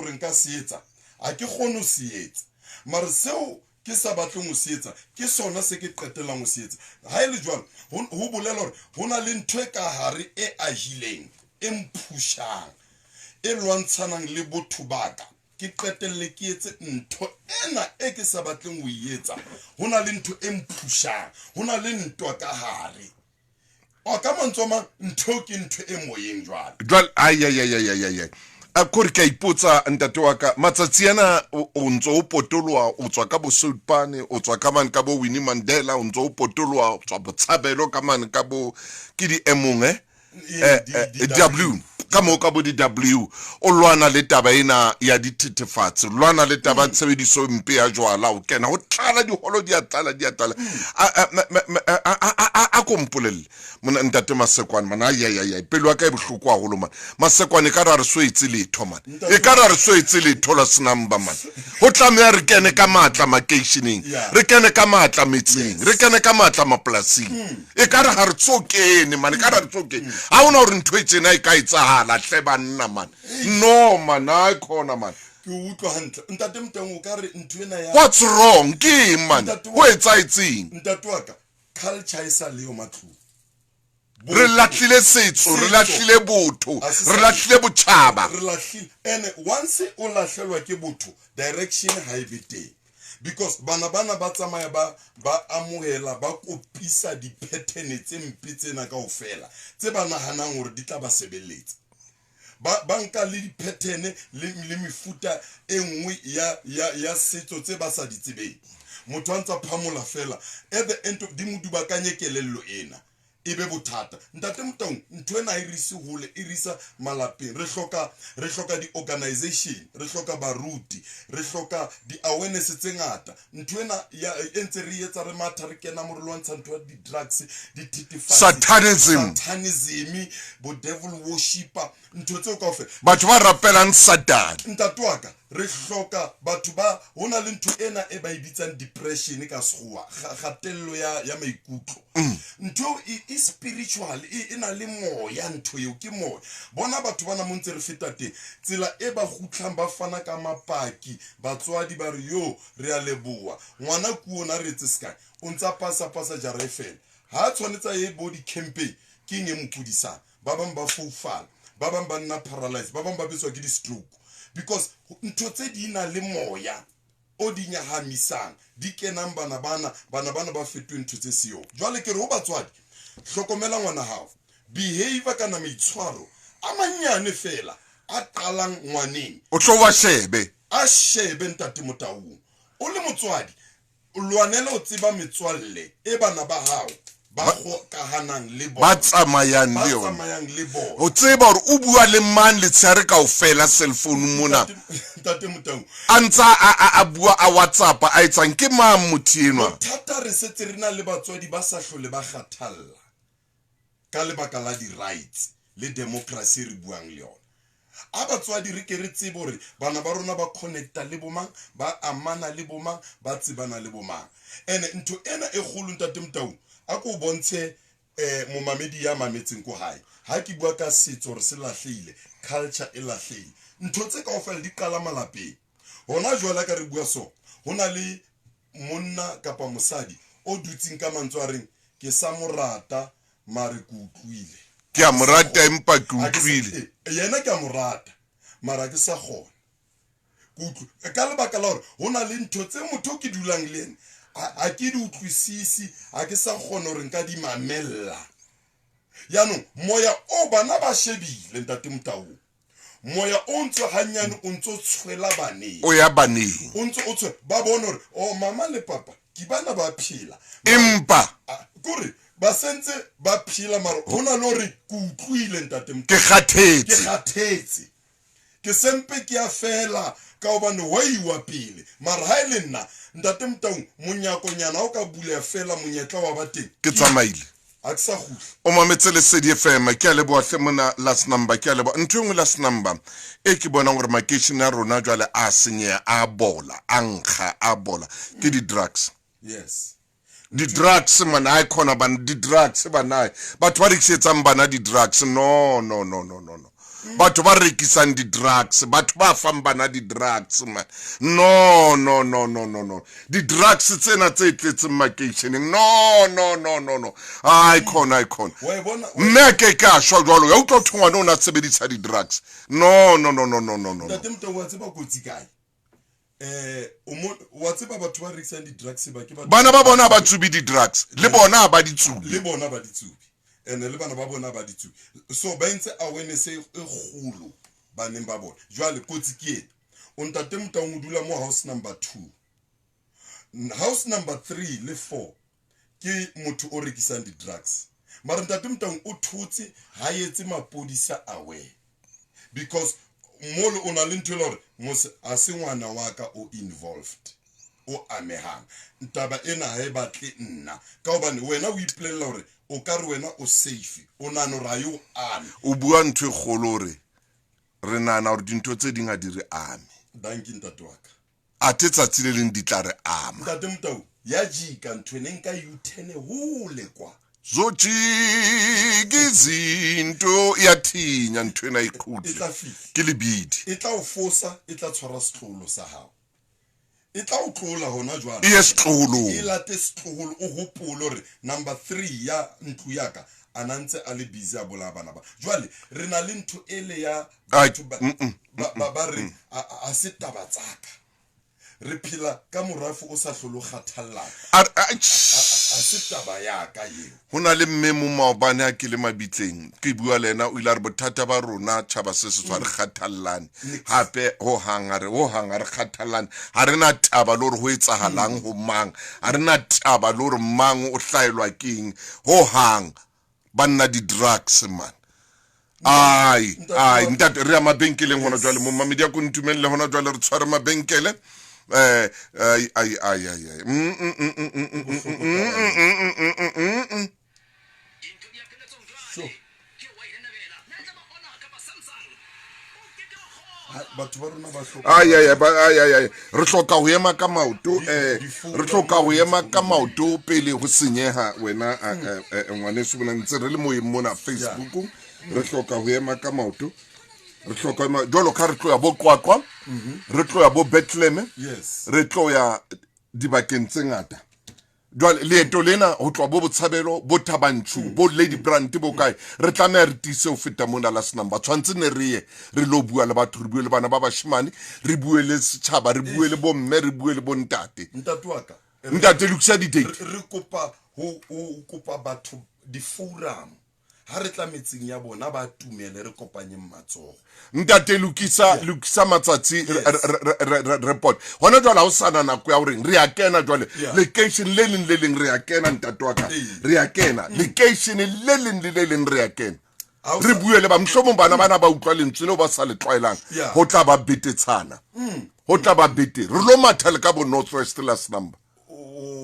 gore nka se etsa a ke kgone se etsa mara seo ke sa batleng go se etsa ke sona se ke qetelang go se etsa ha ile jwalo ho bolela gore hona le ntho e ka hare e agileng e mphushang e lwantshanang le botho baka ke qetelle ke etse ntho ena e ke sa batleng go etsa hona le ntho e mphushang hona le ntwa ka hare o ka mantsoma ntho ke ntho e moyeng jwale ai a kore ka ipotsa ntate wa ka matsatsi ana o ntso o potolwa o tswa ka bo Soutpane o tswa ka man ka bo Winnie Mandela o ntso o potolwa o tswa Botshabelo ka man ka bo ke di emong W ka mo ka bo di W o lwana le taba ena ya dithethefatsi lwana le taba tshebediso mpe ya jwala o kena o tlala di holo di atala a kompolelle mona ntate Masekwane mana ya pelo wa ka e bohloko a holo man Masekwane ka ra re swetse letho man e ka ra re swetse letho la snamba man ho tlameha re kene ka matla makeisheneng re kene ka matla metseng re kene ka matla maplasing e ka ra ha re tsokene man ka ra re tsokene ha ona hore ntho e tsena e ka etsahala hle banna man no man I khona man ke utlwa hantle ntate Mtengo ka re ntho ena ya what's wrong ke man ho etsaetseng ntate wa ka culture isa leo matlu re latlhile setso re latlhile botho re latlhile botjhaba re latlhile and once o lahlelwa ke botho direction ha e bete because bana ba tsamaya ba amohela ba kopisa di pattern tse mpe tsena kaofela tse bana hanang hore di tla ba sebeletsa ba nka le di pattern le mefuta e nngwe ya setso tse ba sa di tsebeng motho a ntsa phamola fela at the end of di modubakanye kelello ena ebe bothata ntate Mtengo ntho ena e risi hole e risa malapeng re hloka di organization re hloka baruti re hloka di awareness tse ngata ntho ena ya entse re etsa re matha re kena mo re lwantsha ntho di drugs di satanism bo devil worshiper ntho tse ka ofela batho ba rapelang Satan ntate wa ka re hloka batho ba hona le ntho ena e ba e bitsang depression ka sekgowa gatello ya maikutlo ntho e spiritual e na le moya ntho eo ke moya bona batho bana mo ntse re feta teng tsela e ba gutlang ba fana ka mapaki batswadi ba re yo re a leboa ngwana kuona re etse sky o ntsa pasa jara efela ha tshwanetsa e body campaign ke nge mokudisa ba bang ba foufala ba bang ba nna paralyzed ba bang ba betswa ke di stroke because ntho tse di na le moya o di nyahamisang di kenang bana ba fetwe ntho tse seo jwale ke re ho batswadi hlokomela ngwana hao behavior kana meitshwaro a manyane fela a qalang ngwaneng o tlo wa shebe a shebe ntate Motaung o le motswadi o lwanela o tseba metswalle e bana ba hao ba kahanang le bona ba tsamayang le yona le bona o tseba hore o bua le man le tsare kaofela cell phone mona ntate Motaung a ntsa a bua a WhatsApp a etsang ke mang mothienwa thata re setse re na le batswadi ba sa hlole ba kgathalla ka lebaka la di rights le democracy re buang le yona a batswadi re ke re tsebe hore bana ba rona ba connecta le bomang ba amana le bomang ba tsebana le bomang ene ntho ena e kholo ntate Motaung a ko bontshe momamedi ya mametseng ko hae ha ke bua ka setso re se lahlile culture e lahlile ntho tse kaofela di qala malapeng hona jwala ka re bua so hona le monna kapa mosadi o dutsing ka mantswareng ke sa morata mare ke utlwile ke a morata empa ke utlwile yena ke a morata mara ke sa khona kutlu ka lebaka la hore hona le ntho tse motho ke dulang le ene a ke di utlwisisi a ke sa khona hore nka di mamella yano moya o bana ba shebile ntate Motaung moya o ntse hanyane o ntse tshwela bane o ya baneng o ntse o tshwe ba bona hore o mama le papa ke bana ba phela empa kore ba sentse ba phela mara hona le hore ke utlwile ntate Motaung ke kgathetse ke sempe ke a fela ka hobane wai wa pele mara ha ile nna ntate Motaung monyakonyana o ka bula fela monyetla wa ba teng ke tsamaile a tsa khutla o mametse le Sedi FM ke a leboa hle mona last number ke a leboa ntho engwe last number e ke bona gore makeshine a rona jwale a senye a bola a nkga a bola ke di drugs yes di drugs man a khona ban di drugs bana batho ba di setsang bana di drugs no batho ba rekisang di-drugs, batho ba fang bana di-drugs man. No di-drugs tsena tse tletseng makeisheneng no ai khona mme a ke ka shwa jwalo ya utlwa thwe ngwana o na sebedisa di-drugs no ntate Motau wa tseba kotsi kae wa tseba batho ba rekisang di-drugs bana ba bona ba tsubi di-drugs le bona ba di tsubi ene le bana ba bona ba ditsubi so ba ntse awareness e kgolo baneng ba bona jwale kotsi ke ena o ntate Motau o dula mo house number 2 house number 3 le 4 ke motho o rekisang di-drugs mara ntate Motau o thutse ha etse mapodisa aware because molo o na le ntho le hore mose a se ngwana wa ka o involved o amehang ntaba ena ha e batle nna ka hobane wena o ipolella hore o ka re wena o safe o nano ra yo ame o bua ntwe kgolore re nana hore dintho tse dinga di re ame danki ntate wa ka a tsetsa le leng di tla re ama ntate Motau ya jika ntwene nka U10 hole kwa zojikizinto yathinya ntwena iqhutla ke lebidi e tla o fosa e tla tshwara setlolo sa hao e tla o tlola hona jwana setlolo e late setlolo o hopolo re number 3 ya ntlu yaka anantse a le busy a bola bana ba jwale re na le ntho ele ya batho ba re a se taba tsaka re phela ka morafu o sa hlolo kgathallang a se taba ya ka ye hona le mmemo maobane a ke le mabitleng ke bua le ena o ile re bothata ba rona tshaba se se tswa re kgathallane hape ho hanga re kgathallane ha rena taba le re ho etsahalang ho mang ha rena taba le re mang o hlaelwa keng ho hang banna di drugs man ai ntate re ya mabenkeleng hona jwale mo mamedi ya ko ntumelle hona jwale re tshware mabenkele batho ba rona ba re hloka ho ema ka maoto re hloka ho ema ka maoto pele ho senyeha wena ngwaneso bona ntse re le moyeng mona Facebook re hloka ho ema ka maoto re hloka jolo ka re tlo ya bo Qwaqwa re tlo ya bo Bethlehem re tlo ya dibakeng tse ngata jwale leeto lena ho tloa bo Botshabelo bo Thabanchu bo Lady Brand bo kae re tlameha re tise ho feta mona la Senamba tshwantse ne re ye re lo bua le batho re bue le bana ba bashimane re bue le setjhaba re bue le bo mme re bue le bo ntate ntate lokisa di date re kopa ho kopa batho di forum ha re tla metseng ya bona ba tumele re kopanye matsogo ntate lokisa matsatsi report hona jwale ha o sana nako ya hore re a kena jwale location le leng re a kena ntate wa ka re a kena location le leng re a kena re bue le ba mhlomong bana ba utlwa lentswe le ba sa le tlwaelang ho tla ba betetsana ho tla ba bete re lo mathele ka bo Northwest last number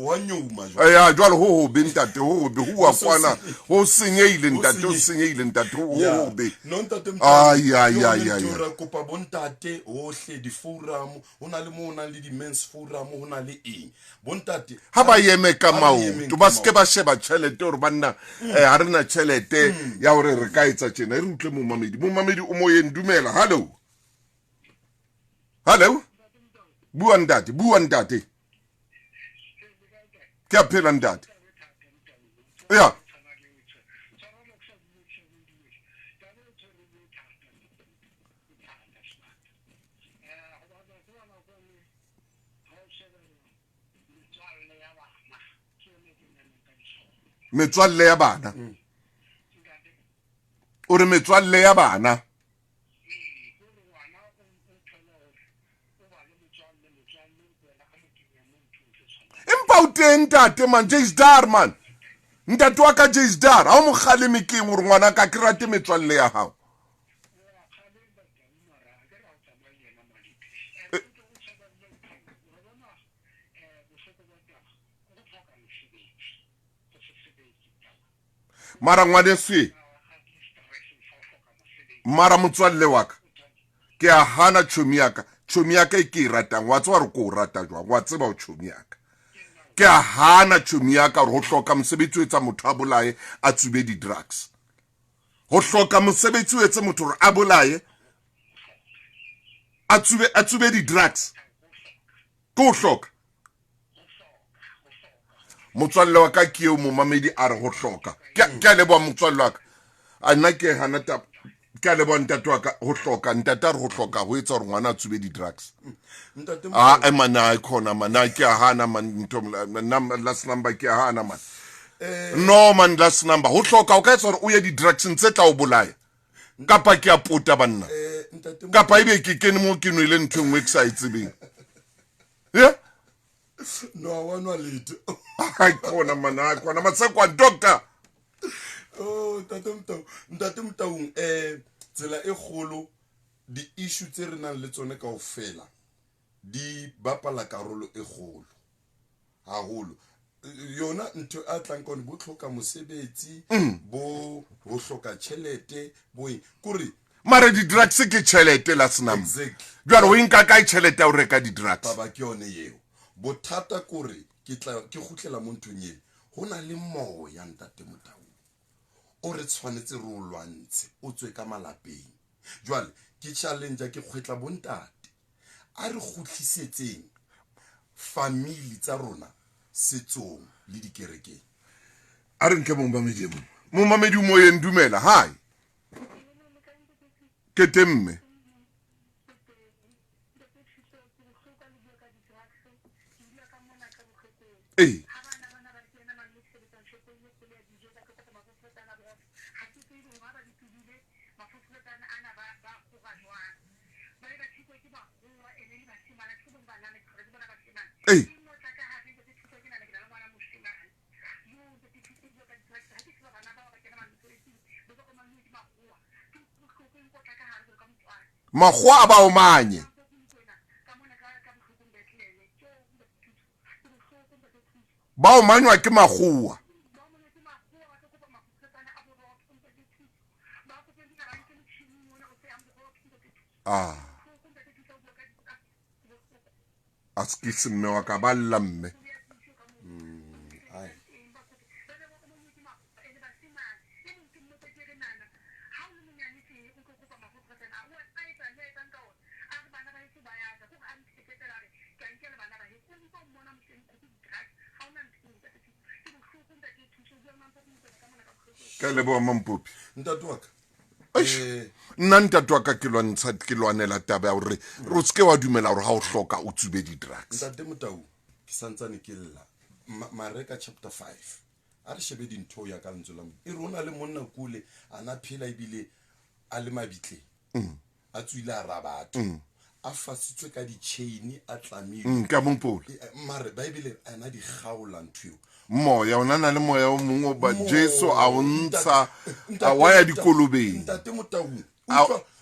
wa nyuma ya jwale ho be ntate ho be ho wa kwana ho senyeile ntate ho be no ntate ya kopa bontate hohle di forum hona le mona le di men's forum hona le bontate ha ba yeme ka maoto ba ske ba sheba tšhelete hore banna ha rena tšhelete ya hore re ka etsa tjena re utlwe mo mamedi o moyeng dumela hello bua ntate ke a phela ntate ya metswalle ya bana o re metswalle ya bana empa o teng ntate man Jace man ntate wa ka Jace ha o mogale keng hore ngwana ka ke rate metswalle ya hao mara ngwaneso mara motswalle wa ka ke a hana chomi ya ka e ke ratang wa tswa re ko rata jwa wa tseba o chomi ya ka ke a hana chomi ya ka re ho hloka mosebetsi o etsa motho a bolae a tsube di drugs ho hloka mosebetsi o etse motho hore a bolaye a tsube di drugs ko ho hloka motswalle wa ka ke o momamedi a re ho hloka ke a leboha motswalle wa ka a nna ke hana taba ke a leboha ntate wa ka ho hloka ntate a re ho hloka ho etsa hore ngwana a tsube di drugs mana khona mana ke a hana man last number ke a hana man no man last number ho hloka o ka etsa hore o ye di drugs ntse tla o bolaya kapa ke a puta banna kapa ibe ke kene mo ke nwele ntwe ngwe ke sa itsebeng yeah no wanwa late ai khona mana khona matsekwa doctor oh ntate mtaung tsela e kgolo di issue tse re nang le tsone kaofela di bapala karolo e kgolo haholo yona ntho a tlang ka bo tlhoka mosebetsi bo hloka tšhelete boe kore mara di drugs ke tšhelete la snam jwale o inka ka tšhelete o reka di drugs baba ke yone yeo bothata kore ke gutlela mo nthong e hona le moya ntate motau o re tshwanetse re o lwantshe o tswe ka malapeng jwale ke challenge ke kgwetla bontate a re gutlisetseng family tsa rona setsong le dikerekeng a re nke momamedi mo yeng dumela hai ke temme eh hey mahwa ba o manye ba o manywa ke mahua askisi mme wa ka ba llamme ka leboa mampopi ntate wa ka nna ntate wa ka ke lwanela taba ya hore re tske wa dumela hore ha o hloka o tsube di drugs ntate motau ke santsane ke lla mareka chapter 5 a re shebe dintho ya ka lentswe la mo e rona le monna kule ana phela ibile a le mabitle a tswile a rabatho a fasitswe ka di chain a tlamile ka mompolo mare bible ana di gaola ntho moya ona na le moya o mongwe ba Jesu a o ntsha a waya dikolobeng ntate motau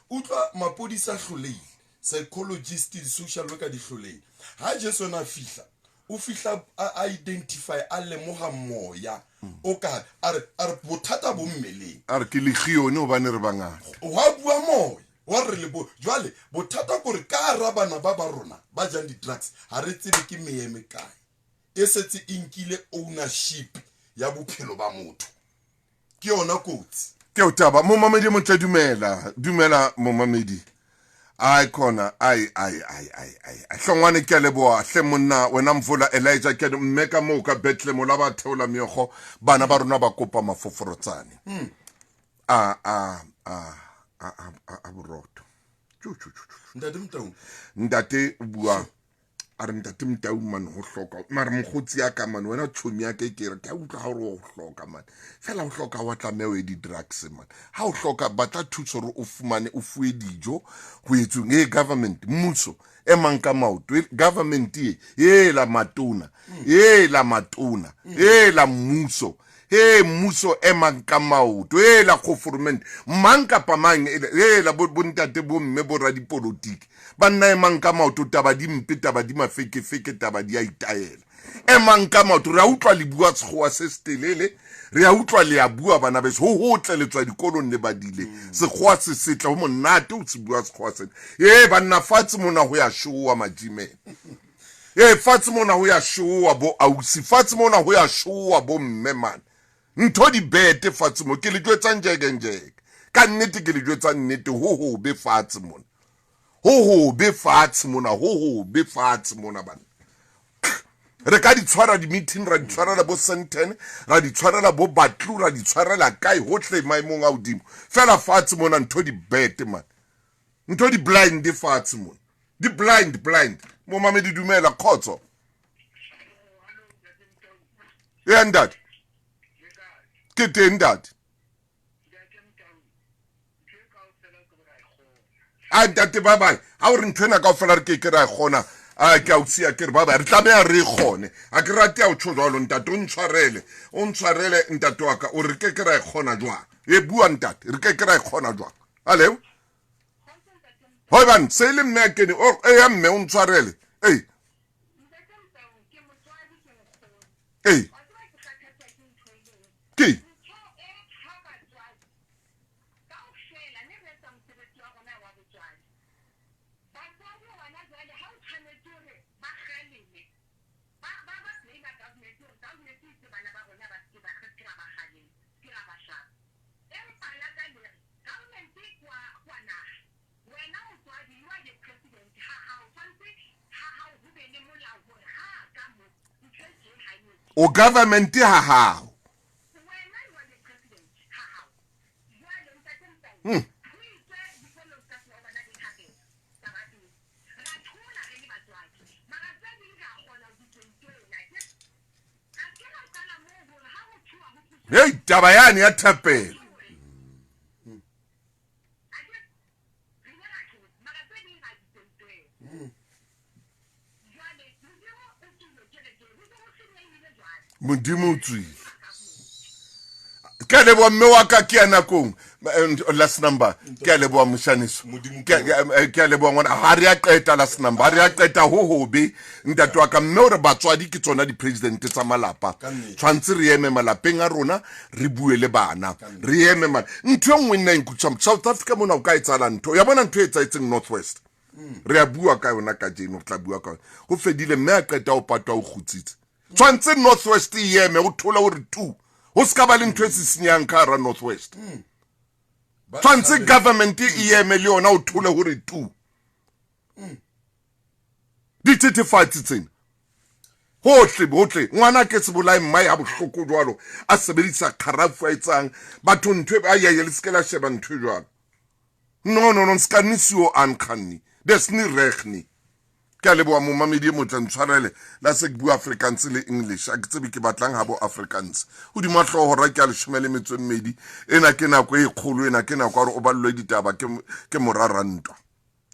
utlwa mapodisa hlolei psychologist di social worker di hlolei ha Jesu na fihla o fihla a identify a lemoga moya o ka are bothata bo mmeleng are ke legione o bane re bangata wa bua moya wa re le bo jwale bothata gore ka rabana ba rona ba jang di drugs ha re tsebe ke meeme kae e setse inkile ownership ya bophelo ba motho ke yona kotsi ke o taba momamedi mo tla dumela momamedi ai khona ai hlongwane ke leboa hle monna wena mvula Elijah ke mmeka mo ka Bethlehem la ba theola meego bana ba rona ba kopa mafoforotsane a boroto ntate bua a re ntate mtau man ho hloka mara mogotsi ya ka man wena tshomi ya ke re ka utlwa hore o hloka man fela o hloka wa tlamewe di drugs man ha o hloka batla thuso re o fumane o fuwe dijo go etswe government mmuso e manka maoto government e la matona la mmuso mmuso e manka maoto la government manka pa mang la bontate bo mme bo ra dipolitiki ba nna e manka maoto taba di mpe taba di mafeke taba di a itaela e manka maoto re a utlwa le bua tsgoa se stelele re a utlwa le a bua bana beso ho tleletswa dikolong le badile sekgoa se setla ho monate o se bua sekgoa se ba nna fatse mona ho ya showa majime fatse mona ho ya showa bo ausi fatse mona ho ya showa bo mme man ntho di bete fatse mo ke le tloetsa njege ka nnete ke le jwetsa nnete ho be fatshe mona ho be fatshe mona ho be fatshe mona bana re ka di tshwara di meeting ra di tshwarela bo Senten ra di tshwarela bo Batlu ra di tshwarela kae hohle maimong a hodimo fela fatshe mona ntho di bete man ntho di blind di fatshe mona di blind mo mamedi dumela khotso Ndad ke teng Ndad a ntate bye bye ha o re ntwena ka ofela re ke ra gona a ke a utsia ke re bye bye re tlameha re gone a ke rate a o tsho jalo ntate o ntshwarele ntate wa ka o re ke ra gona jwa e bua ntate re ke ra gona jwa alo hoi ban se le mme ke ni o e ya mme o ntshwarele ei ke o government ha ha hey taba yani ya thapela modimo tswi ke le bo mme wa ka ke ana kong last number ke le bo moshaniso ke le bo ngwana ha re a qeta last number ha re a qeta ho be ntate wa ka mme o re batswadi ke tsona di president tsa malapa tshwantse re eme malapeng a rona re bue le bana re eme ntho engwe nna nkutsa South Africa mona o ka etsala ntho ya bona ntho etsaetseng Northwest re a bua ka yona ka jeno tla bua ka go fedile mme a qeta o patwa o khutsitse tshwantse Northwest yeme o thola o re tu ho ska ba le ntho e senyang ka ra Northwest tshwantse government yeme le yona o thola ho re tu di titefatsi tsena hotle ngwana ke se bolai mai ha bohloko jwalo a sebedisa kharafu a etsang batho ntwe ba ya le skela sheba ntwe jwalo no skanisiwo ankhanni desni rekhni ke le bo mo mamedi mo tshwarele la se bua Afrikaans le English a ke tsebe ke batlang ha bo Afrikaans o di mahlo hora ke a le shomele metswe mmedi ena ke nako e kgolo ena ke nako re o ballwe ditaba ke morarantwa